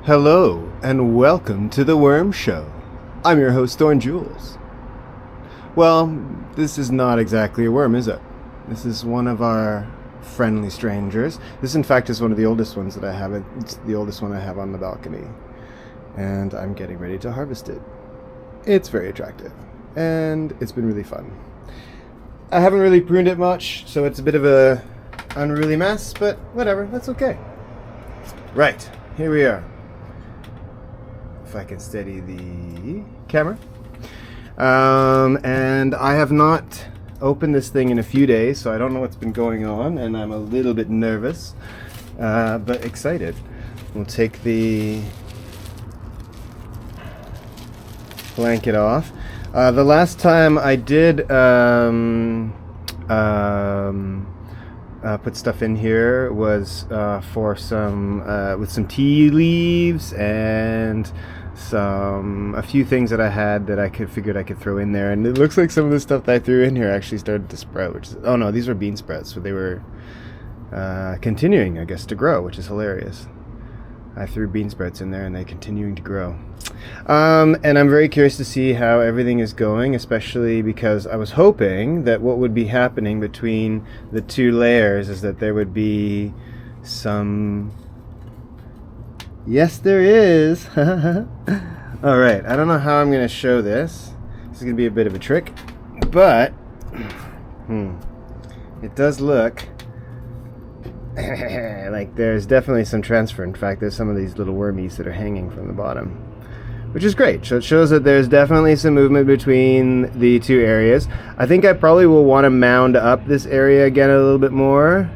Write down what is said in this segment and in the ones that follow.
Hello, and welcome to The Worm Show. I'm your host, Thorn Jules. Well, this is not exactly a worm, is it? This is one of our friendly strangers. This, in fact, is one of the oldest ones that I have. It's the oldest one I have on the balcony. And I'm getting ready to harvest it. It's very attractive, and it's been really fun. I haven't really pruned it much, so it's a bit of a unruly mess, but whatever, that's okay. Right, here we are. If I can steady the camera. And I have not opened this thing in a few days, so I don't know what's been going on, and I'm a little bit nervous, but excited. We'll take the blanket off. The last time I did put stuff in here was for some with some tea leaves and a few things that I had that I figured I could throw in there, and it looks like some of the stuff that I threw in here actually started to sprout, which is, oh no, these were bean sprouts, so they were continuing, I guess, to grow, which is hilarious. I threw bean sprouts in there and they're continuing to grow. And I'm very curious to see how everything is going, especially because I was hoping that what would be happening between the two layers is that there would be some... Yes, there is! Alright, I don't know how I'm going to show this. This is going to be a bit of a trick, but it does look like there's definitely some transfer. In fact, there's some of these little wormies that are hanging from the bottom, which is great. So it shows that there's definitely some movement between the two areas. I think I probably will want to mound up this area again a little bit more,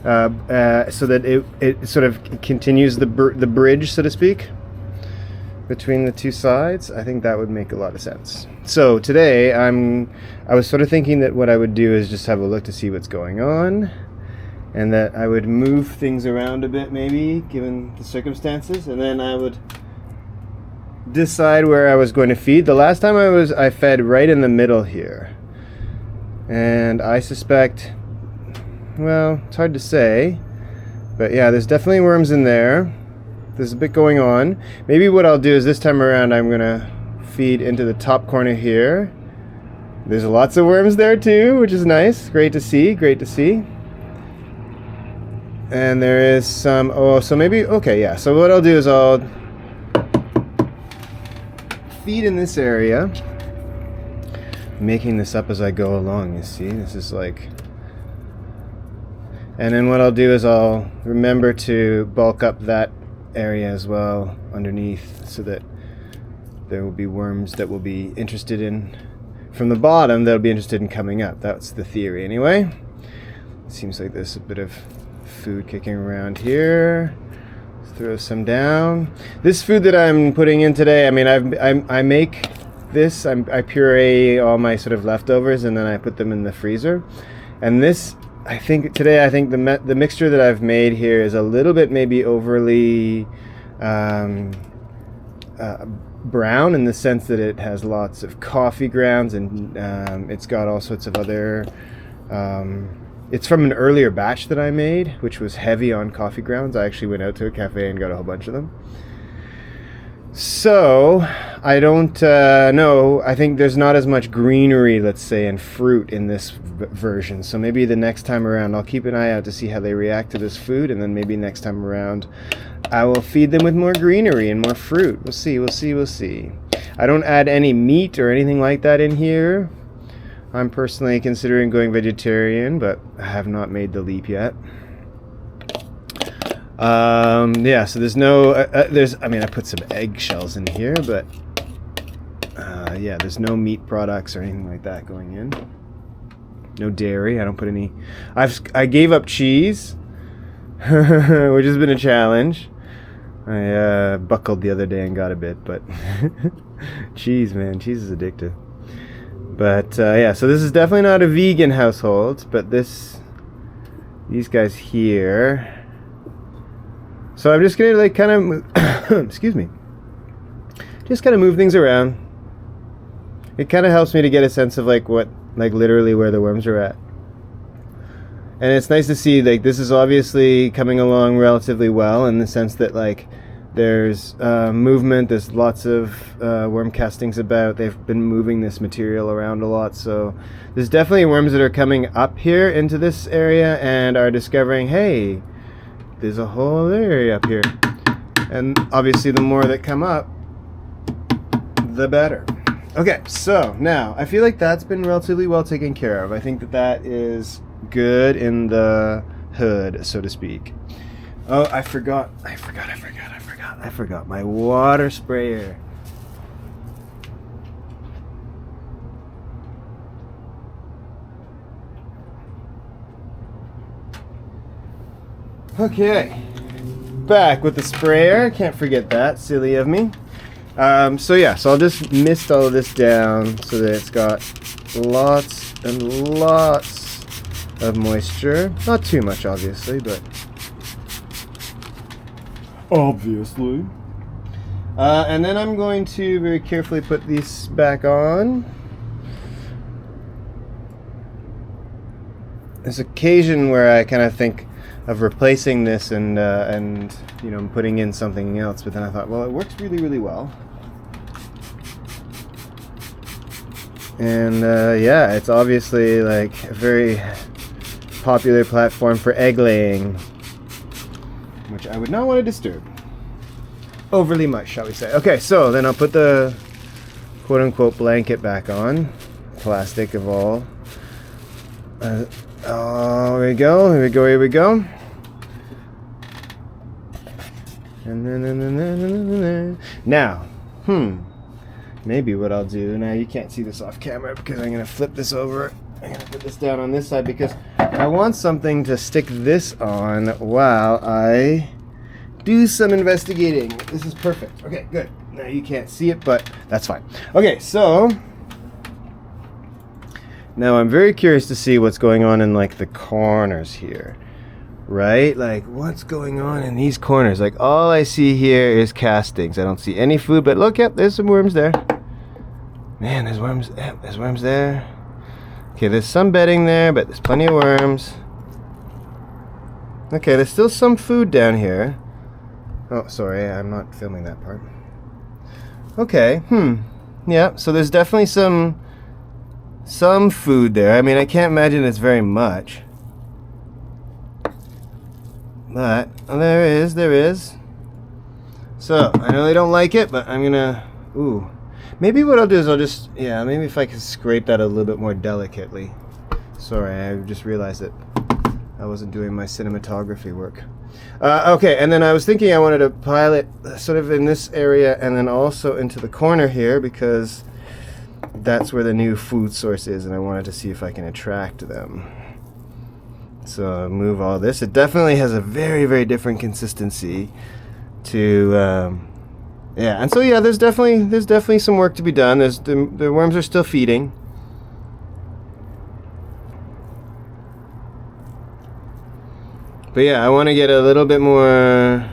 so that it sort of continues the bridge, so to speak, between the two sides. I think that would make a lot of sense. So today I was sort of thinking that what I would do is just have a look to see what's going on, and that I would move things around a bit, maybe, given the circumstances, and then I would decide where I was going to feed. The last time I fed right in the middle here, and I suspect, well, it's hard to say, but yeah, there's definitely worms in there. There's a bit going on. Maybe what I'll do is this time around I'm gonna feed into the top corner here. There's lots of worms there too, which is nice. Great to see, great to see. And there is some, so maybe, okay, yeah. So what I'll do is I'll feed in this area. Making this up as I go along, you see. This is like... And then what I'll do is I'll remember to bulk up that area as well underneath, so that there will be worms that will be interested in, from the bottom, that'll be interested in coming up. That's the theory anyway. It seems like there's a bit of food kicking around here. Let's throw some down. This food that I'm putting in today, I mean, I make this, I puree all my sort of leftovers and then I put them in the freezer. And this, I think the mixture that I've made here is a little bit maybe overly brown, in the sense that it has lots of coffee grounds, and it's got all sorts of other... it's from an earlier batch that I made, which was heavy on coffee grounds. I actually went out to a cafe and got a whole bunch of them. So, I don't know. I think there's not as much greenery, let's say, and fruit in this version. So maybe the next time around, I'll keep an eye out to see how they react to this food, and then maybe next time around, I will feed them with more greenery and more fruit. We'll see, we'll see, we'll see. I don't add any meat or anything like that in here. I'm personally considering going vegetarian, but I have not made the leap yet. Yeah, so there's no, I mean, I put some eggshells in here, but yeah, there's no meat products or anything like that going in. No dairy. I don't put any. I gave up cheese, which has been a challenge. I buckled the other day and got a bit, but cheese, man, cheese is addictive. But yeah, so this is definitely not a vegan household, but these guys here. So I'm just gonna like kind of move, excuse me, just kind of move things around. It kind of helps me to get a sense of like literally where the worms are at. And it's nice to see, like, this is obviously coming along relatively well, in the sense that, like, There's movement. There's lots of worm castings about. They've been moving this material around a lot, so there's definitely worms that are coming up here into this area and are discovering, hey, there's a whole other area up here. And obviously the more that come up, the better. Okay, so now I feel like that's been relatively well taken care of. I think that that is good in the hood, so to speak. Oh, I forgot my water sprayer. Okay, back with the sprayer. Can't forget that, silly of me. So yeah, so I'll just mist all of this down so that it's got lots and lots of moisture. Not too much, obviously, but obviously. And then I'm going to very carefully put these back on. There's occasion where I kind of think of replacing this and you know, putting in something else, but then I thought, well, it works really, really well. And yeah, it's obviously like a very popular platform for egg laying, which I would not want to disturb overly much, shall we say. Okay, so then I'll put the quote-unquote blanket back on. Plastic of all. Oh, here we go, here we go, here we go. And now, maybe what I'll do, now you can't see this off camera because I'm going to flip this over. I'm going to put this down on this side because I want something to stick this on while I do some investigating. This is perfect. Okay, good. Now you can't see it, but that's fine. Okay, so now I'm very curious to see what's going on in like the corners here. Right? Like, what's going on in these corners? Like, all I see here is castings. I don't see any food, but look, yep, there's some worms there. Man, there's worms. Yep, there's worms there. Okay, there's some bedding there, but there's plenty of worms. Okay, there's still some food down here. Oh, sorry, I'm not filming that part. Okay, yeah, so there's definitely some food there. I mean, I can't imagine it's very much. But there is. So I know they don't like it, but I'm gonna. Ooh, maybe what I'll do is I'll just maybe if I can scrape that a little bit more delicately. Sorry, I just realized that I wasn't doing my cinematography work. Okay, and then I was thinking I wanted to pile it sort of in this area and then also into the corner here because that's where the new food source is, and I wanted to see if I can attract them. So move all this. It definitely has a very, very different consistency to yeah. And so yeah, there's definitely some work to be done. There's the worms are still feeding. But yeah, I want to get a little bit more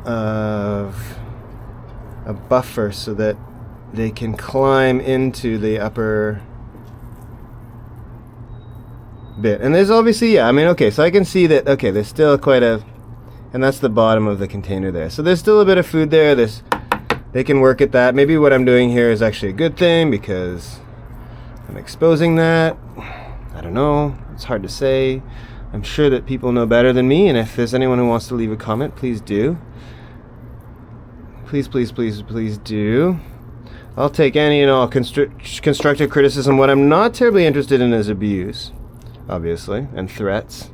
of a buffer so that they can climb into the upper bit. And there's obviously, I mean, okay, so I can see that, okay, there's still quite a, and that's the bottom of the container there. So there's still a bit of food there. They can work at that. Maybe what I'm doing here is actually a good thing because I'm exposing that. I don't know. It's hard to say. I'm sure that people know better than me, and if there's anyone who wants to leave a comment, please do. Please, please, please, please do. I'll take any and all constructive criticism. What I'm not terribly interested in is abuse, obviously, and threats,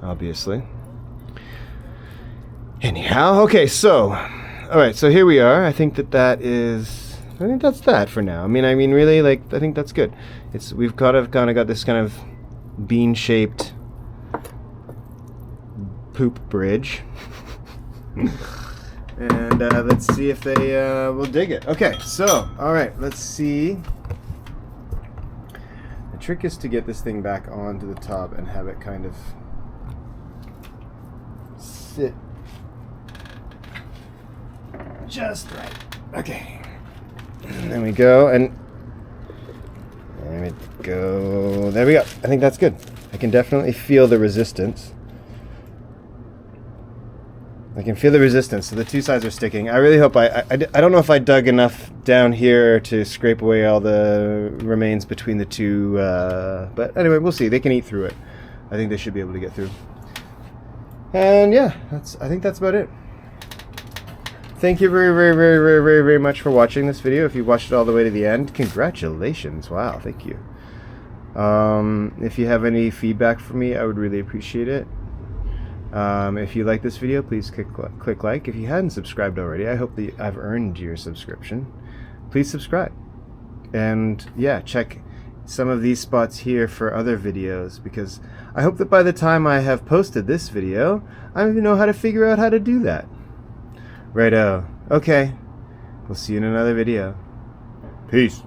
obviously. Anyhow, okay, so, all right, so here we are. I think that's that for now. I mean, really, like, I think that's good. We've kind of got this kind of bean-shaped poop bridge. And let's see if they will dig it. Okay, so, all right, let's see. The trick is to get this thing back onto the top and have it kind of sit just right. Okay. There we go, and there we go. There we go. I think that's good. I can definitely feel the resistance. I can feel the resistance, so the two sides are sticking. I really hope I don't know if I dug enough down here to scrape away all the remains between the two, but anyway, we'll see. They can eat through it. I think they should be able to get through. And yeah, I think that's about it. Thank you very much for watching this video. If you watched it all the way to the end, congratulations. Wow, thank you. If you have any feedback for me, I would really appreciate it. If you like this video, please click like. If you hadn't subscribed already, I hope that I've earned your subscription. Please subscribe. And yeah, check some of these spots here for other videos, because I hope that by the time I have posted this video, I don't even know how to figure out how to do that. Righto. Okay. We'll see you in another video. Peace.